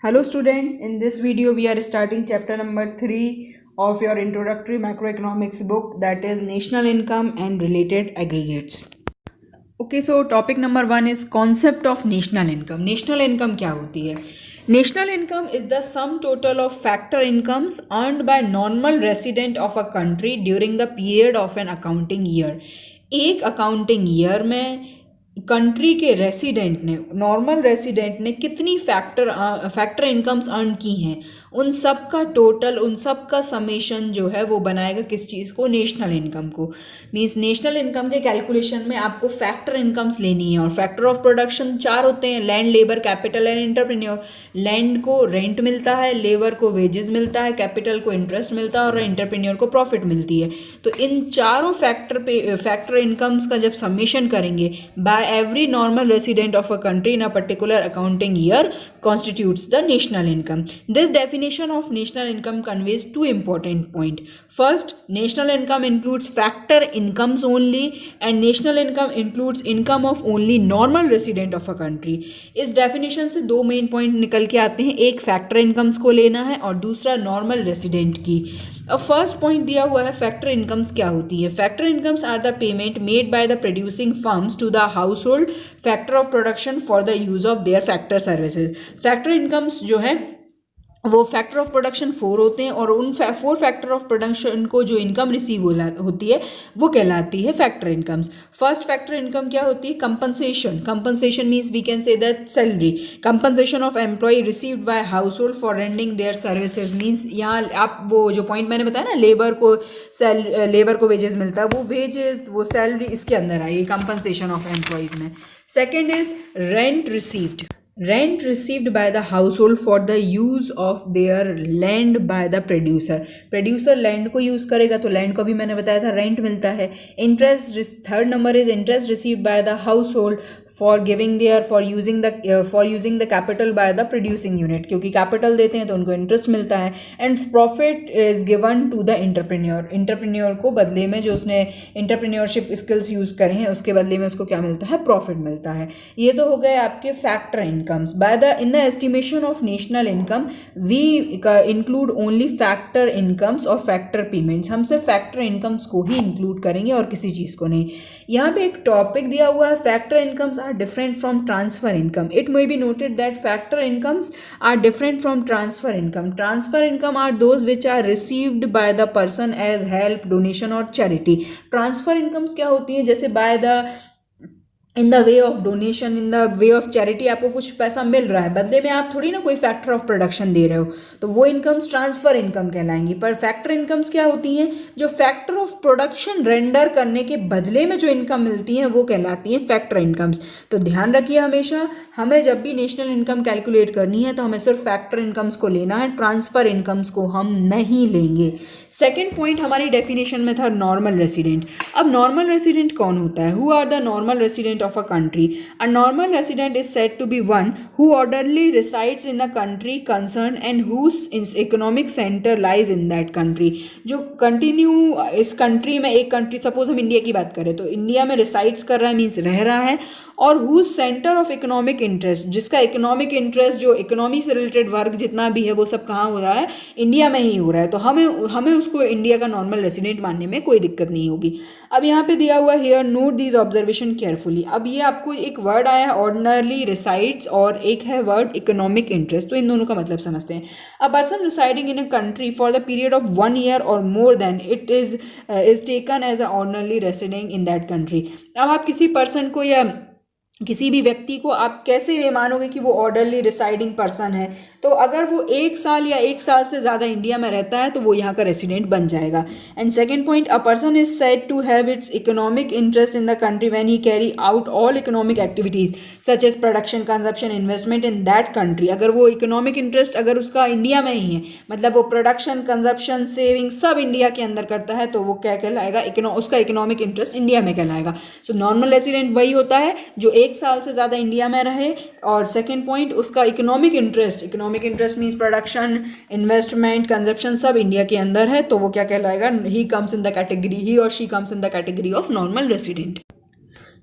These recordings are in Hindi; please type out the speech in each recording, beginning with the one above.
Hello students, in this video we are starting chapter number 3 of your introductory macroeconomics book, that is national income and related aggregates. Okay, so topic number 1 is concept of national income. National income क्या होती है? National income is the sum total of factor incomes earned by normal resident of a country during the period of an accounting year. एक अकाउंटिंग ईयर में कंट्री के रेसिडेंट ने, नॉर्मल रेसिडेंट ने कितनी फैक्टर इनकम्स अर्न की हैं, उन सब का टोटल, उन सब का समेशन जो है वो बनाएगा किस चीज़ को? नेशनल इनकम को। मीन्स नेशनल इनकम के कैलकुलेशन में आपको फैक्टर इनकम्स लेनी है और फैक्टर ऑफ प्रोडक्शन 4 होते हैं: land, labour, capital and entrepreneur. Land को रेंट मिलता है, लेबर को वेजेस मिलता है, कैपिटल को इंटरेस्ट मिलता है और इंटरप्रेन्योर को प्रॉफिट मिलती है। तो इन चारों फैक्टर इनकम्स का जब समेशन करेंगे bye every normal resident of a country in a particular accounting year constitutes the national income. This definition of national income conveys two important points. First, national income includes factor incomes only and national income includes income of only normal resident of a country. इस definition से दो main point निकल के आते हैं, एक factor incomes को लेना है और दूसरा normal resident की। अब फर्स्ट पॉइंट दिया हुआ है फैक्टर इनकम्स क्या होती है। Factor incomes are the payment made by the producing firms to the household factor of production for the use of their factor services. Factor incomes जो है वो फैक्टर ऑफ प्रोडक्शन 4 होते हैं और उन 4 फैक्टर ऑफ प्रोडक्शन को जो इनकम रिसीव होती है वो कहलाती है factor incomes. First factor income क्या होती है? Compensation. Compensation means we can say that salary. Compensation of employ received by household for rendering their services. Means यहाँ आप वो जो पॉइंट मैंने बताया ना, लेबर को वेजेस मिलता है, वो वेजेस, वो सैलरी इसके अंदर आएगी कंपनसेशन ऑफ एम्प्लॉयज में। Second is rent received. Rent received by the household for the use of there land by the producer. Producer land को यूज करेगा तो लैंड को भी मैंने बताया था रेंट मिलता है। Interest, third number is interest received by the household for giving their for using the capital by the producing unit, क्योंकि कैपिटल देते हैं तो उनको इंटरेस्ट मिलता है। And profit is given to the entrepreneur. Entrepreneur को बदले में, जो उसने इंटरप्रेन्योरशिप स्किल्स यूज करे हैं उसके बदले में उसको क्या मिलता है? प्रॉफिट मिलता है। ये तो हो गए आपके factor incomes. In the estimation of national income, we include only factor incomes और factor payments। हम सिर्फ factor incomes को ही include करेंगे और किसी चीज़ को नहीं। यहाँ पे एक टॉपिक दिया हुआ है, factor incomes are different from transfer income. It may be noted that factor incomes are different from transfer income. Transfer income are those which are received by the person as help, donation और charity. Transfer incomes क्या होती है? जैसे by the in the way of donation, in the way of charity, आपको कुछ पैसा मिल रहा है, बदले में आप थोड़ी ना कोई फैक्टर ऑफ प्रोडक्शन दे रहे हो, तो वो इनकम्स ट्रांसफर इनकम कहलाएंगी। पर फैक्टर इनकम्स क्या होती हैं? जो फैक्टर ऑफ प्रोडक्शन रेंडर करने के बदले में जो इनकम मिलती हैं वो कहलाती हैं फैक्टर इनकम्स। तो ध्यान रखिए, हमेशा हमें जब भी नेशनल इनकम कैलकुलेट करनी है तो हमें सिर्फ फैक्टर इनकम्स को लेना है, ट्रांसफर इनकम्स को हम नहीं लेंगे। सेकेंड पॉइंट हमारी डेफिनेशन में था नॉर्मल रेसिडेंट। अब नॉर्मल रेसिडेंट कौन होता है? Who are the normal resident of a country? A normal resident is said to be one who orderly resides in the country concerned and whose economic center lies in that country. जो कंटिन्यू इस कंट्री में, एक कंट्री, सपोज हम इंडिया की बात करें तो इंडिया में रिसाइड्स कर रहा है, मीन्स रह रहा है, और whose centre of economic interest, जिसका इकोनॉमिक इंटरेस्ट, जो इकोनॉमी से रिलेटेड वर्क जितना भी है वो सब कहाँ हो रहा है? इंडिया में ही हो रहा है। तो हमें उसको इंडिया का नॉर्मल रेसिडेंट मानने में कोई दिक्कत नहीं होगी। अब यहाँ पे दिया हुआ here note these observation carefully. अब ये आपको एक वर्ड आया है ऑर्डिनरली रिसाइड्स और एक है वर्ड इकोनॉमिक इंटरेस्ट, तो इन दोनों का मतलब समझते हैं। A person residing in a country for the period of 1 year और more than it is taken as a ordinarily residing in that country. अब आप किसी पर्सन को या किसी भी व्यक्ति को आप कैसे ये मानोगे कि वो ऑर्डरली रिसाइडिंग पर्सन है? तो अगर वो 1 साल या 1 साल से ज़्यादा इंडिया में रहता है तो वो यहाँ का रेसिडेंट बन जाएगा। And second point, a person is said to have its economic interest in the country when he carry out all economic activities such as production, consumption, investment in that country. अगर वो इकोनॉमिक इंटरेस्ट अगर उसका इंडिया में ही है, मतलब वो प्रोडक्शन, कंजप्शन, सेविंग सब इंडिया के अंदर करता है, तो वो क्या कहलाएगा? उसका इकोनॉमिक इंटरेस्ट इंडिया में कहलाएगा। सो नॉर्मल रेसिडेंट वही होता है जो 1 साल से ज़्यादा इंडिया में रहे, और सेकेंड पॉइंट उसका economic interest means production, investment, consumption सब इंडिया के अंदर है, तो वो क्या कहलाएगा? He comes in the category, he और she comes in the category of normal resident.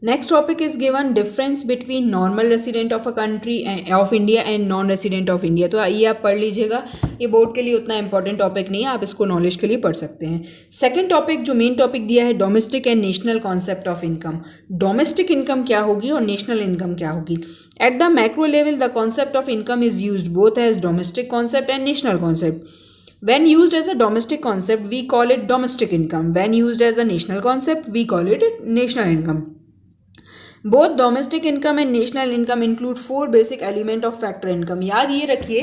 Next topic is given difference between normal resident of a country of India and non resident of India. तो ये आप पढ़ लीजिएगा, ये बोर्ड के लिए उतना इंपॉर्टेंट टॉपिक नहीं है, आप इसको नॉलेज के लिए पढ़ सकते हैं। सेकंड टॉपिक जो मेन टॉपिक दिया है, domestic and national concept of income. Domestic income क्या होगी और नेशनल इनकम क्या होगी। At the macro level the concept of income is used both as domestic concept and national concept. When used as a domestic concept, we call it domestic income. When used as a national concept, we call it national income. Both domestic income and national income include four basic element of factor income. याद ये रखिए,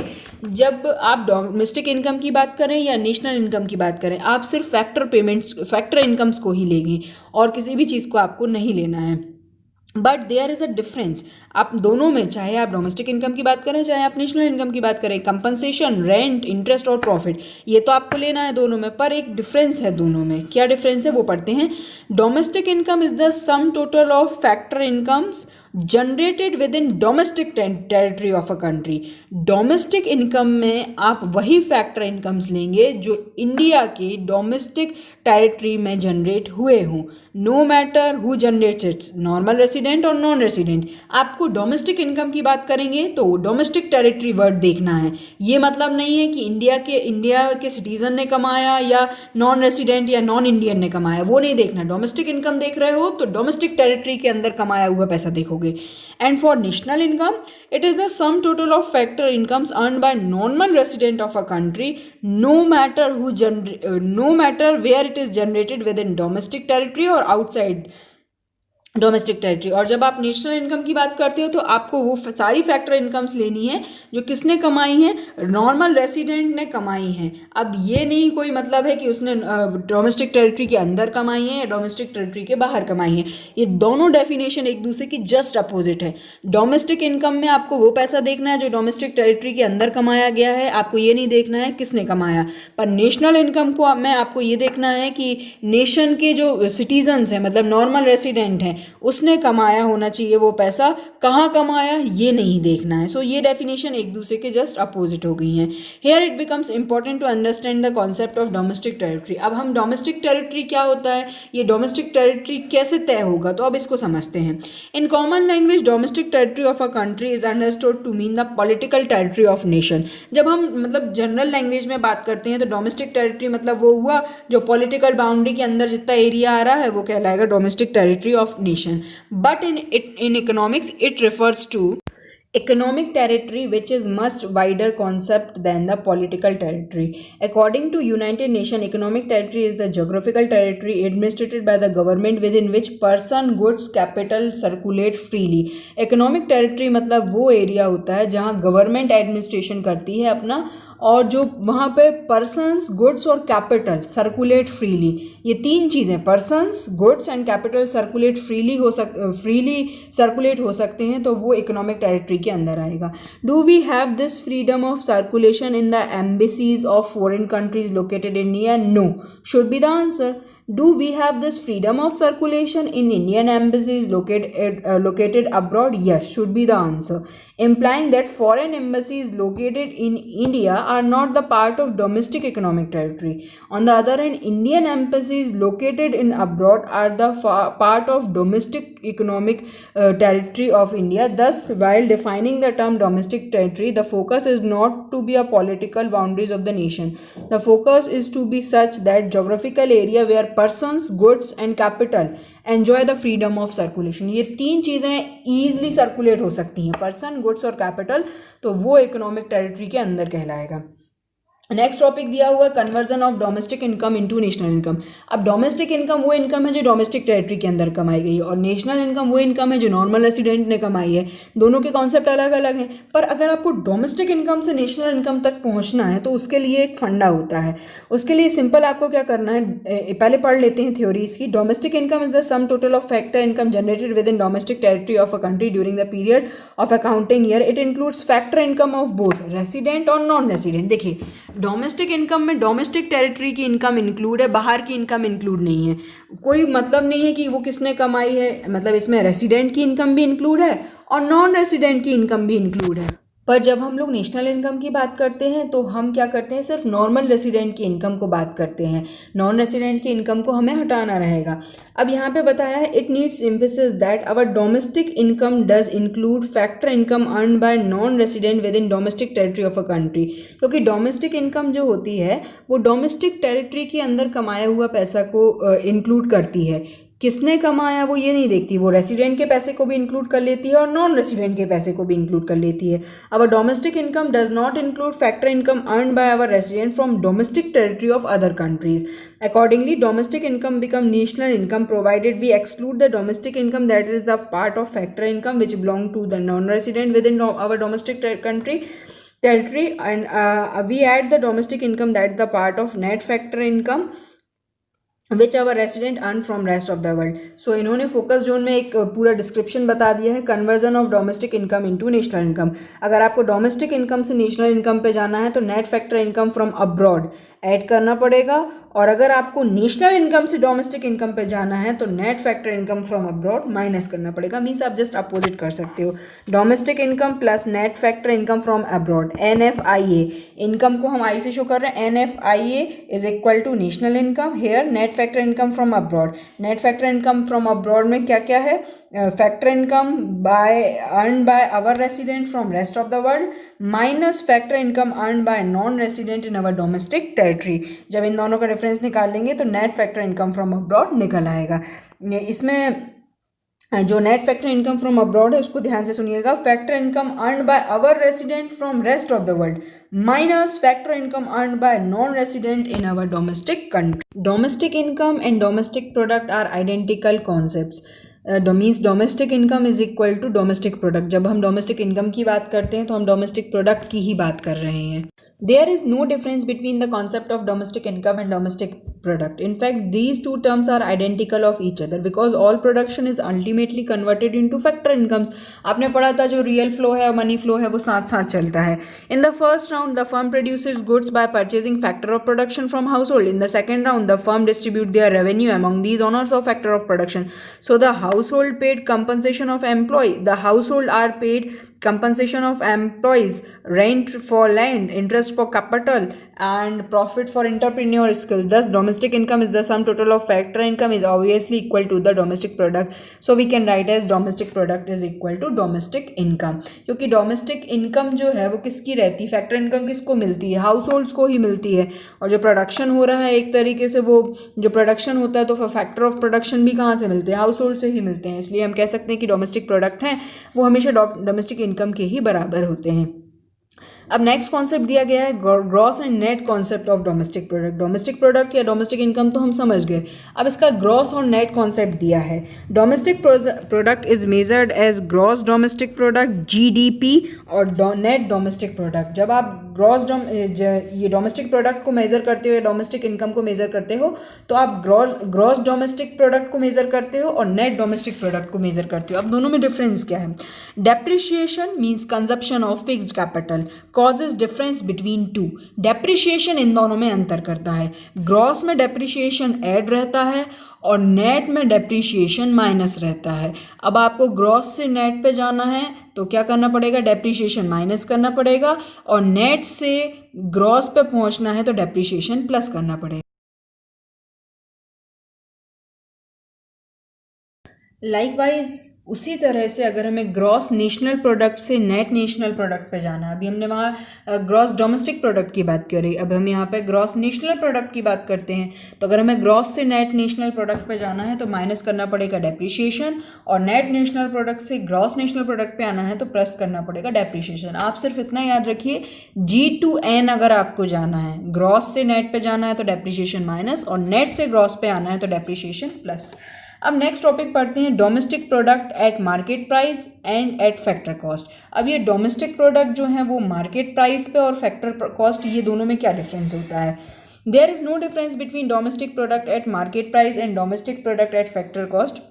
जब आप डोमेस्टिक इनकम की बात करें या नेशनल इनकम की बात करें, आप सिर्फ फैक्टर पेमेंट्स, फैक्टर इनकम्स को ही लेंगे और किसी भी चीज़ को आपको नहीं लेना है। But there is a difference, आप दोनों में, चाहे आप डोमेस्टिक इनकम की बात करें चाहे आप नेशनल इनकम की बात करें, कंपनसेशन, रेंट, इंटरेस्ट और प्रॉफिट, ये तो आपको लेना है दोनों में, पर एक डिफरेंस है दोनों में। क्या डिफरेंस है वो पढ़ते हैं। Domestic income is the sum total of factor incomes generated with in domestic territory of a country. Domestic income में आप वही फैक्टर इनकम्स लेंगे जो इंडिया के डोमेस्टिक टेरिटरी में जनरेट हुए हों, no matter who generates its, normal resident और नॉन रेसिडेंट। आपको डोमेस्टिक इनकम की बात करेंगे तो डोमेस्टिक टेरिटरी वर्ड देखना है। ये मतलब नहीं है कि इंडिया के सिटीजन ने कमाया या नॉन रेसिडेंट या नॉन इंडियन ने कमाया, वो नहीं देखना। डोमेस्टिक इनकम देख रहे हो तो डोमेस्टिक टेरिटरी के अंदर कमाया हुआ पैसा देखोगे। And for national income it is the sum total of factor incomes earn by normal resident of a country no matter where it is generated with in domestic territory और आउटसाइड डोमेस्टिक टेरिटरी। और जब आप नेशनल इनकम की बात करते हो तो आपको वो सारी फैक्टर इनकम्स लेनी है जो किसने कमाई हैं, नॉर्मल रेसिडेंट ने कमाई हैं। अब ये नहीं कोई मतलब है कि उसने डोमेस्टिक टेरिटरी के अंदर कमाई है या डोमेस्टिक टेरिटरी के बाहर कमाई है, ये दोनों डेफिनेशन एक दूसरे की जस्ट अपोजिट है। डोमेस्टिक इनकम में आपको वो पैसा देखना है जो डोमेस्टिक टेरिटरी के अंदर कमाया गया है, आपको ये नहीं देखना है किसने कमाया। पर नेशनल इनकम को में आपको ये देखना है कि नेशन के जो सिटीजन्स हैं, मतलब नॉर्मल रेसिडेंट हैं, उसने कमाया होना चाहिए वो पैसा, कहाँ कमाया ये नहीं देखना है। सो ये डेफिनेशन एक दूसरे के जस्ट अपोजिट हो गई हैं। Here it becomes important to understand the concept of domestic territory. अब हम डोमेस्टिक टेरिटरी क्या होता है, ये डोमेस्टिक टेरिटरी कैसे तय होगा, तो अब इसको समझते हैं। In common language domestic territory of a country is understood to mean the political territory of nation. जब हम मतलब जनरल लैंग्वेज में बात करते हैं तो डोमेस्टिक टेरिटरी मतलब वो हुआ जो पॉलिटिकल बाउंड्री के अंदर जितना एरिया आ रहा है वो कहलाएगा domestic territory of nation. But in economics it refers to economic territory which is much wider concept than the political territory. According to United Nations, economic territory is the geographical territory administered by the government within which person, goods, capital circulate freely. Economic territory मतलब वो एरिया होता है जहाँ गवर्नमेंट एडमिनिस्ट्रेशन करती है अपना, और जो वहाँ पे पर्सन्स, गुड्स और कैपिटल सर्कुलेट फ्रीली। ये तीन चीज़ें, persons, goods and capital circulate freely circulate हो सकते हैं, तो वो इकोनॉमिक टेरिटरी के अंदर आएगा। Do we have this freedom of circulation in the embassies of foreign countries located in India? No should be the answer. Do we have this freedom of circulation in Indian embassies located abroad? Yes, should be the answer. Implying that foreign embassies located in India are not the part of domestic economic territory. On the other hand, Indian embassies located in abroad are the part of domestic economic territory of India. Thus, while defining the term domestic territory, the focus is not to be a political boundaries of the nation. The focus is to be such that geographical area where persons, goods and capital enjoy the freedom of circulation. ये तीन चीज़ें ईजिली सर्कुलेट हो सकती हैं, पर्सन, गुड्स और कैपिटल, तो वो इकोनॉमिक टेरिटरी के अंदर कहलाएगा। नेक्स्ट टॉपिक दिया हुआ है conversion of domestic income into national income. अब डोमेस्टिक इनकम वो इनकम है जो डोमेस्टिक टेरिटरी के अंदर कमाई गई है, और नेशनल इनकम वो इनकम है जो नॉर्मल रेसिडेंट ने कमाई है। दोनों के कॉन्सेप्ट अलग अलग हैं, पर अगर आपको डोमेस्टिक इनकम से नेशनल इनकम तक पहुंचना है तो उसके लिए एक फंडा होता है। उसके लिए सिंपल आपको क्या करना है, पहले पढ़ लेते हैं थ्योरी इसकी। Domestic income is the sum total of factor income generated with in domestic territory of a country during the period of accounting year. It includes factor income of both resident और नॉन रेसिडेंट। देखिए, डोमेस्टिक इनकम में डोमेस्टिक टेरिटरी की इनकम इंक्लूड है, बाहर की इनकम इंक्लूड नहीं है। कोई मतलब नहीं है कि वो किसने कमाई है, मतलब इसमें रेसिडेंट की इनकम भी इंक्लूड है और नॉन रेसिडेंट की इनकम भी इंक्लूड है। पर जब हम लोग नेशनल इनकम की बात करते हैं तो हम क्या करते हैं, सिर्फ नॉर्मल रेसिडेंट की इनकम को बात करते हैं, नॉन रेसिडेंट की इनकम को हमें हटाना रहेगा। अब यहाँ पे बताया है it needs emphasis that our domestic income does include factor income earn by non resident with in domestic territory of a country, क्योंकि डोमेस्टिक इनकम जो होती है वो डोमेस्टिक टेरिटरी के अंदर कमाया हुआ पैसा को इंक्लूड करती है। किसने कमाया वो ये नहीं देखती, वो रेसिडेंट के पैसे को भी इंक्लूड कर लेती है और नॉन रेसिडेंट के पैसे को भी इंक्लूड कर लेती है। Our domestic income does not include factor income earn by our resident from domestic territory of other countries. Accordingly, domestic income become national income provided we exclude the domestic income that is the part of factor income which belong to the non-resident within our domestic territory, and we add the domestic income that the part of net factor income which our resident earn from rest of the world. So इन्होंने फोकस जोन में एक पूरा डिस्क्रिप्शन बता दिया है, conversion of domestic income into national income. अगर आपको डोमेस्टिक इनकम से नेशनल इनकम पे जाना है तो net factor income from abroad add करना पड़ेगा, और अगर आपको नेशनल इनकम से डोमेस्टिक इनकम पे जाना है तो net factor income from abroad minus करना पड़ेगा। मीन्स आप जस्ट अपोजिट कर सकते हो, domestic income plus net factor income from abroad. NFIA income को हम आई से शो कर रहे हैं, NFIA is equal to national income. Here net factor income from abroad, net factor income from abroad में क्या क्या है, factor income by earn by our resident from rest of the world minus factor income earn by non resident in our domestic territory. जब इन दोनों का डिफरेंस निकाल लेंगे तो net factor income from abroad निकल आएगा। इसमें जो net factor income from abroad है उसको ध्यान से सुनिएगा, factor income earn by our resident from rest of the world minus factor income earn by non resident in our domestic country. Domestic income and domestic product are identical concepts. Means domestic income is equal to domestic product. जब हम डोमेस्टिक इनकम की बात करते हैं तो हम डोमेस्टिक प्रोडक्ट की ही बात कर रहे हैं। There is no difference between the concept of domestic income and domestic product. In fact, these two terms are identical of each other because all production is ultimately converted into factor incomes. आपने पढ़ा था जो real flow है और money flow है वो साथ साथ चलता है। In the first round, the firm produces goods by purchasing factor of production from household. In the second round, the firm distribute their revenue among these owners of factor of production. So the household paid compensation of employee. The household are paid compensation of employees, rent for land, interest for capital, and profit for entrepreneur skill. Thus, domestic income is the sum total of factor income is obviously equal to the domestic product. So we can write as domestic product is equal to domestic income. क्योंकि domestic income जो है वो किसकी रहती है, फैक्टर इनकम किसको मिलती है, हाउस होल्ड्स को ही मिलती है। और जो प्रोडक्शन हो रहा है एक तरीके से वो जो प्रोडक्शन होता है तो फैक्टर ऑफ प्रोडक्शन भी कहाँ से मिलते हैं, हाउस होल्ड से ही मिलते हैं। इसलिए हम कह सकते हैं कि डोमेस्टिक प्रोडक्ट हैं वो हमेशा डोमेस्टिक इनकम के ही बराबर होते हैं। अब नेक्स्ट कॉन्सेप्ट दिया गया है gross and net concept of domestic product. Domestic product या डोमेस्टिक इनकम तो हम समझ गए, अब इसका ग्रॉस और नेट कॉन्सेप्ट दिया है। Domestic product is measured as gross domestic product GDP और नेट डोमेस्टिक प्रोडक्ट। जब आप ये डोमेस्टिक प्रोडक्ट को मेजर करते हो या डोमेस्टिक इनकम को मेजर करते हो तो आप ग्रॉस डोमेस्टिक प्रोडक्ट को मेजर करते हो और नेट डोमेस्टिक प्रोडक्ट को मेजर करते हो। अब दोनों में डिफरेंस क्या है, depreciation means consumption of fixed capital causes difference between two. Depreciation इन दोनों में अंतर करता है, ग्रॉस में डेप्रिशिएशन ऐड रहता है और नेट में डेप्रिशिएशन माइनस रहता है। अब आपको ग्रॉस से नेट पे जाना है तो क्या करना पड़ेगा, डेप्रिशिएशन माइनस करना पड़ेगा, और नेट से ग्रॉस पे पहुंचना है तो डेप्रिशिएशन प्लस करना पड़ेगा। लाइकवाइज उसी तरह से अगर हमें ग्रॉस नेशनल प्रोडक्ट से नेट नेशनल प्रोडक्ट पे जाना है, अभी हमने वहाँ ग्रॉस डोमेस्टिक प्रोडक्ट की बात करी, अब हम यहाँ पे ग्रॉस नेशनल प्रोडक्ट की बात करते हैं। तो अगर हमें ग्रॉस से नेट नेशनल प्रोडक्ट पे जाना है तो माइनस करना पड़ेगा डेप्रिशिएशन, और नेट नेशनल प्रोडक्ट से ग्रॉस नेशनल प्रोडक्ट पे आना है तो प्लस करना पड़ेगा डेप्रिशिएशन। आप सिर्फ इतना याद रखिए, G to N अगर आपको जाना है, ग्रॉस से नेट पे जाना है तो डेप्रिशिएशन माइनस, और नेट से ग्रॉस पे आना है तो डेप्रिशिएशन प्लस। अब नेक्स्ट टॉपिक पढ़ते हैं domestic product at market price and eight factor cost. अब ये डोमेस्टिक प्रोडक्ट जो है वो मार्केट प्राइस पे और फैक्टर कॉस्ट, ये दोनों में क्या डिफरेंस होता है। There is no difference between domestic product at market price and domestic product at factor cost.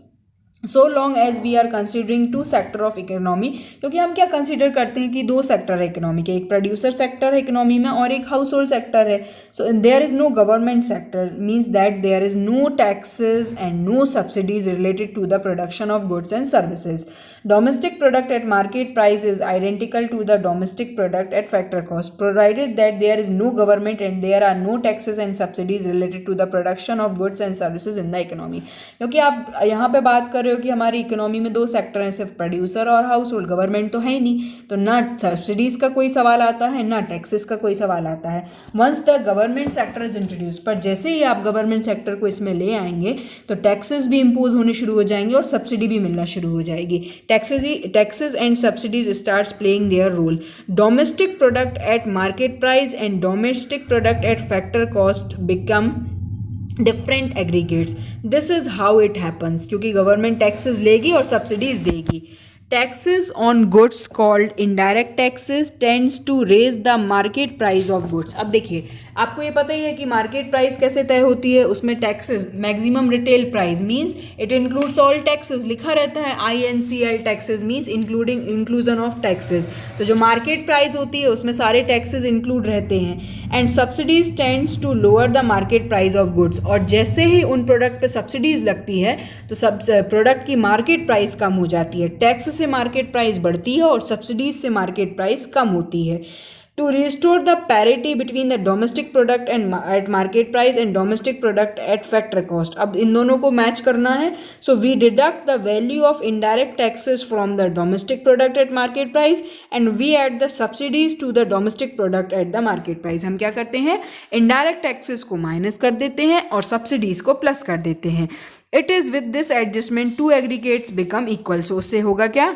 So long as we are considering two sector of economy, क्योंकि हम क्या कंसिडर करते हैं कि दो सेक्टर है इकोनॉमी के, एक प्रोड्यूसर सेक्टर है इकोनॉमी में और एक हाउस होल्ड सेक्टर है. So there is no government sector, means that there is no taxes and no subsidies related to the production of goods and services. Domestic product at market price is identical to the domestic product at factor cost, provided that there is no government and there are no taxes and subsidies related to the production of goods and services in the economy. क्योंकि आप यहाँ पे बात कर रहे हो कि हमारी इकोनॉमी में दो सेक्टर हैं, सिर्फ प्रोड्यूसर और हाउस होल्ड, गवर्नमेंट तो है ही नहीं, तो ना सब्सिडीज का कोई सवाल आता है ना टैक्सेस का कोई सवाल आता है. Once the government sector is introduce, पर जैसे ही आप गवर्नमेंट सेक्टर को इसमें ले आएंगे तो टैक्सेस भी इम्पोज होने शुरू हो जाएंगे और सब्सिडी भी मिलना शुरू हो जाएगी. Taxes and subsidies starts playing their role. Domestic product at market price and domestic product at factor cost become different aggregates. This is how it happens, क्योंकि गवर्नमेंट टैक्सेस लेगी और सब्सिडीज देगी. Taxes on goods called indirect taxes tends to raise the market price of goods. अब देखिए, आपको ये पता ही है कि मार्केट प्राइस कैसे तय होती है, उसमें taxes maximum retail price means it includes all taxes, लिखा रहता है INCL taxes means including inclusion of taxes. तो जो मार्केट प्राइस होती है उसमें सारे टैक्सेस इंक्लूड रहते हैं. And subsidies tends to lower the market price of goods, और जैसे ही उन प्रोडक्ट पे सब्सिडीज लगती है तो सब प्रोडक्ट की मार्केट प्राइस कम हो जाती है. टैक्स से मार्केट प्राइस बढ़ती है और सब्सिडीज से मार्केट प्राइस कम होती है. To restore the parity between the domestic product and at market price and domestic product at factor cost, अब इन दोनों को मैच करना है. So we deduct the value of indirect taxes from the domestic product at market price and we add the subsidies to the domestic product at the market price. हम क्या करते हैं, indirect taxes को माइनस कर देते हैं और सब्सिडीज को प्लस कर देते हैं. It is with this adjustment two aggregates become equal. So उससे होगा क्या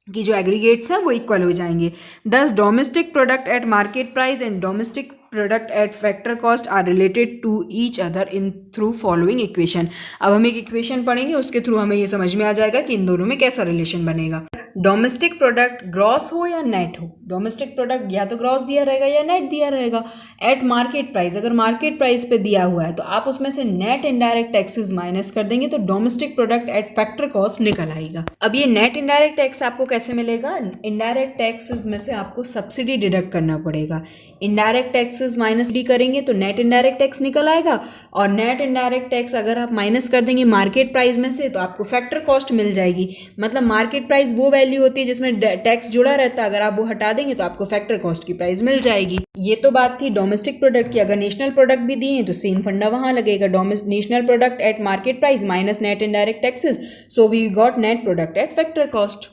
कि जो एग्रीगेट्स हैं वो इक्वल हो जाएंगे. Thus domestic product at market price and domestic product at factor cost are related to each other in through following equation. अब हम एक इक्वेशन पढ़ेंगे, उसके थ्रू हमें ये समझ में आ जाएगा कि इन दोनों में कैसा रिलेशन बनेगा. डोमेस्टिक प्रोडक्ट ग्रॉस हो या नेट हो, डोमेस्टिक प्रोडक्ट या तो ग्रॉस दिया रहेगा या नेट दिया रहेगा. एट मार्केट प्राइस, अगर मार्केट प्राइस पे दिया हुआ है तो आप उसमें से नेट इनडायरेक्ट टैक्सेस माइनस कर देंगे तो domestic product at factor cost निकल आएगा. अब ये नेट इनडायरेक्ट टैक्स आपको कैसे मिलेगा, इनडायरेक्ट टैक्सेस में से आपको सब्सिडी डिडक्ट करना पड़ेगा. इनडायरेक्ट टैक्सेस माइनस डी करेंगे तो नेट इनडायरेक्ट टैक्स निकल आएगा, और नेट इनडायरेक्ट टैक्स अगर आप माइनस कर देंगे मार्केट प्राइस में से तो आपको फैक्टर कॉस्ट मिल जाएगी. मतलब मार्केट प्राइस वो वैल्यू होती है जिसमें टैक्स जुड़ा रहता है, अगर आप वो हटा देंगे तो आपको फैक्टर कॉस्ट की प्राइस मिल जाएगी. ये तो बात थी डोमेस्टिक प्रोडक्ट की. अगर नेशनल प्रोडक्ट भी दिए तो सेम फंडा वहां लगेगा, national product at market price minus net indirect taxes, so we got net product at factor cost.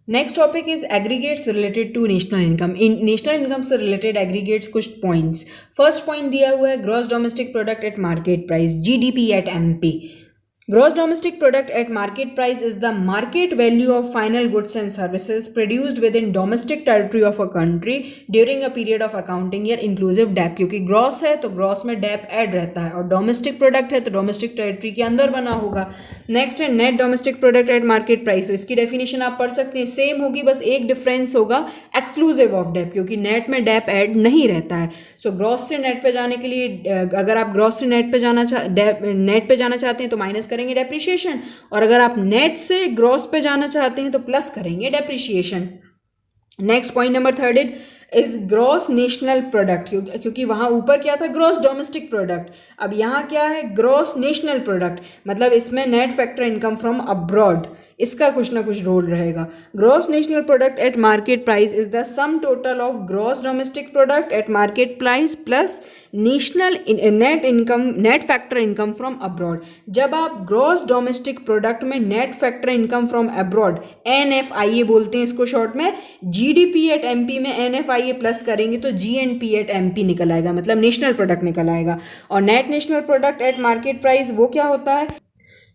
Next topic is aggregates related to national income. इन नेशनल इनकम से रिलेटेड एग्रीगेट्स कुछ पॉइंट्स. फर्स्ट पॉइंट दिया हुआ है gross domestic product at market price, GDP at MP. Gross domestic product at market price is the market value of final goods and services produced within domestic territory of a country during a period of accounting year inclusive DAP. क्योंकि gross है तो gross में DAP ऐड रहता है, और domestic product है तो domestic territory के अंदर बना होगा. नेक्स्ट है net domestic product at market price. तो इसकी डेफिनेशन आप पढ़ सकते हैं, सेम होगी, बस एक डिफरेंस होगा एक्सक्लूसिव ऑफ DAP, क्योंकि नेट में DAP ऐड नहीं रहता है. सो ग्रॉस से नेट पे जाने के लिए अगर आप ग्रॉस से नेट पे जाना चाहते हैं तो माइनस करेंगे डेप्रिसिएशन, और अगर आप नेट से ग्रॉस पे जाना चाहते हैं तो प्लस करेंगे depreciation. Next point number third is gross national product, क्योंकि वहाँ ऊपर क्या था, ग्रॉस डोमेस्टिक प्रोडक्ट, अब यहाँ क्या है, ग्रॉस नेशनल प्रोडक्ट. मतलब इसमें net factor income from abroad, इसका कुछ ना कुछ रोल रहेगा. Gross national product at market price is the sum total of gross domestic product at market price plus national net factor income from abroad. जब आप ग्रॉस डोमेस्टिक प्रोडक्ट में net factor income from abroad, NFIA बोलते हैं इसको शॉर्ट में, GDP एट MP में NFIA प्लस करेंगे तो GNP एट MP निकल आएगा, मतलब नेशनल प्रोडक्ट निकल आएगा. और net national product at market price वो क्या होता है,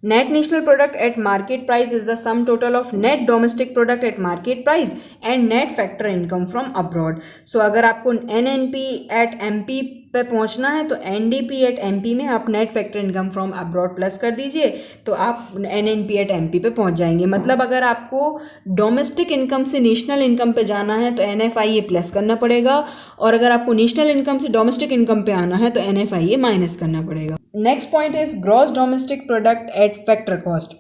Net national product at market price is the sum total of net domestic product at market price and net factor income from abroad. So अगर आपको NNP at MP पे पहुंचना है तो NDP at MP में आप net factor income from abroad plus कर दीजिए तो आप NNP at MP पे पहुंच जाएंगे. मतलब अगर आपको डोमेस्टिक इनकम से नेशनल इनकम पे जाना है तो NFIA प्लस करना पड़ेगा, और अगर आपको नेशनल इनकम से डोमेस्टिक इनकम पे आना है तो NFIA माइनस करना पड़ेगा. Next point is gross domestic product at factor cost.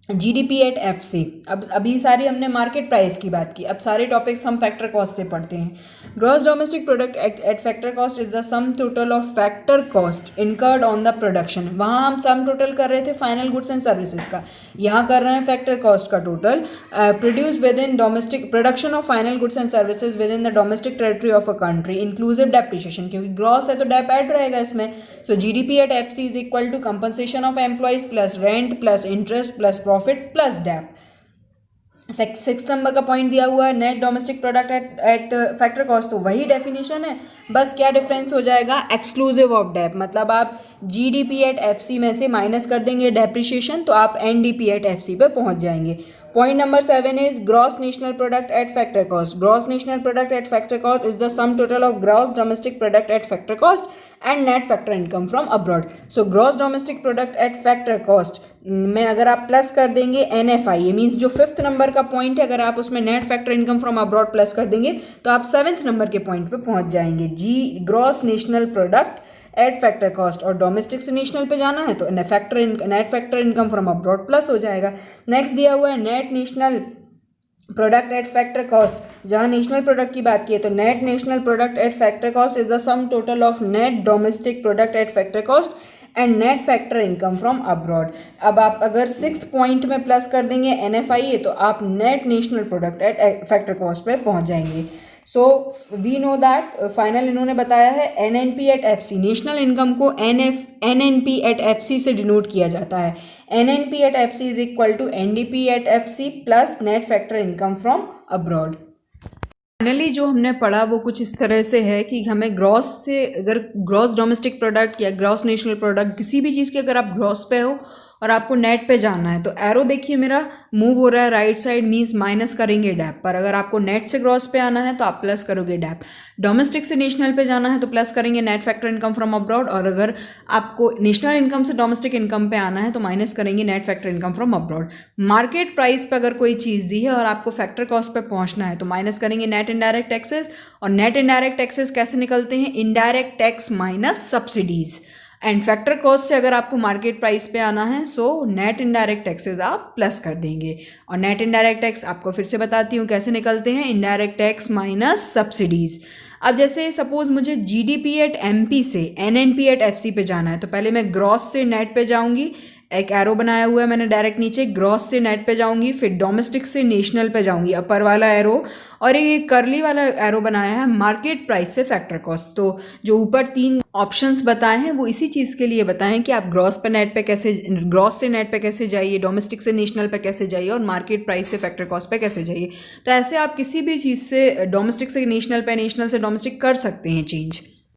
GDP at FC. अब अभी सारी हमने मार्केट प्राइस की बात की, अब सारे टॉपिक्स हम फैक्टर कॉस्ट से पढ़ते हैं। Gross domestic product at factor cost is the sum total of factor cost incurred on the production. वहाँ हम सम टोटल कर रहे थे फाइनल गुड्स एंड सर्विसेज का, यहाँ कर रहे हैं फैक्टर कॉस्ट का total produced with in domestic production of final goods and services within the domestic territory of a country inclusive depreciation, क्योंकि ग्रॉस है तो डेप ऐड रहेगा इसमें। So GDP at FC is equal to compensation of employees plus rent plus interest plus profit plus dep. Six number का पॉइंट दिया हुआ है net domestic product at factor cost, तो वही डेफिनेशन है, बस क्या डिफरेंस हो जाएगा, एक्सक्लूसिव ऑफ डेप। मतलब आप जीडीपी एट एफसी में से माइनस कर देंगे डेप्रिशिएशन, तो आप एनडीपी एट एफसी पे पहुंच जाएंगे। Point number 7 is gross national product at factor cost. Gross national product at factor cost is the sum total of gross domestic product at factor cost and net factor income from abroad. So gross domestic product at factor cost में अगर आप प्लस कर देंगे एनएफआई, ये मीन्स जो 5th नंबर का पॉइंट है, अगर आप उसमें net factor income from abroad plus कर देंगे तो आप 7th नंबर के पॉइंट पे पहुंच जाएंगे। G gross national product at factor cost, और डोमेस्टिक से नेशनल पे जाना है तो net factor income from abroad plus हो जाएगा। नेक्स्ट दिया हुआ है net national product at factor cost. जहाँ नेशनल प्रोडक्ट की बात की है तो net national product at factor cost is the sum total of net domestic product at factor cost and net factor income from abroad. अब आप अगर 6th पॉइंट में प्लस कर देंगे एनएफआई तो आप net national product at factor cost पे पहुंच जाएंगे। So we know that final इन्होंने बताया है NNP at FC, national income को एनएनपी एट एफसी से डिनोट किया जाता है। NNP at FC is equal to NDP at FC plus net factor income from abroad. Finally जो हमने पढ़ा वो कुछ इस तरह से है कि हमें ग्रॉस से, अगर ग्रॉस डोमेस्टिक प्रोडक्ट या ग्रॉस नेशनल प्रोडक्ट किसी भी चीज़ के अगर आप ग्रॉस पे हो और आपको नेट पे जाना है तो एरो देखिए मेरा मूव हो रहा है राइट साइड, मीन्स माइनस करेंगे डैप पर। अगर आपको नेट से ग्रॉस पे आना है तो आप प्लस करोगे डैप। डोमेस्टिक से नेशनल पे जाना है तो प्लस करेंगे net factor income from abroad, और अगर आपको नेशनल इनकम से डोमेस्टिक इनकम पे आना है तो माइनस करेंगे net factor income from abroad. Market price पे अगर कोई चीज़ दी है और आपको फैक्टर कॉस्ट पे पहुंचना है तो माइनस करेंगे नेट इनडायरेक्ट टैक्सेस, और नेट इनडायरेक्ट टैक्सेस कैसे निकलते हैं, indirect tax minus subsidies. And factor cost से अगर आपको मार्केट प्राइस पे आना है सो नेट इनडायरेक्ट टैक्सेस आप प्लस कर देंगे, और नेट इनडायरेक्ट टैक्स आपको फिर से बताती हूँ कैसे निकलते हैं, इनडायरेक्ट टैक्स माइनस सब्सिडीज़। अब जैसे सपोज मुझे जीडीपी एट एमपी से एनएनपी एट एफसी पे जाना है तो पहले मैं ग्रॉस से नेट पे जाऊंगी, एक एरो बनाया हुआ है मैंने डायरेक्ट नीचे, ग्रॉस से नेट पे जाऊंगी, फिर डोमेस्टिक से नेशनल पे जाऊंगी अपर वाला एरो, और एक करली वाला एरो बनाया है मार्केट प्राइस से फैक्टर कॉस्ट। तो जो ऊपर 3 ऑप्शंस बताए हैं वो इसी चीज़ के लिए बताएं कि आप ग्रॉस पे नेट पे कैसे, ग्रॉस से नेट पे कैसे जाइए, डोमेस्टिक से नेशनल पे कैसे जाइए, और मार्केट प्राइस से फैक्टर कॉस्ट पे कैसे जाइए। तो ऐसे आप किसी भी चीज़ से डोमेस्टिक से नेशनल पे, नेशनल से डोमेस्टिक कर सकते हैं चेंज।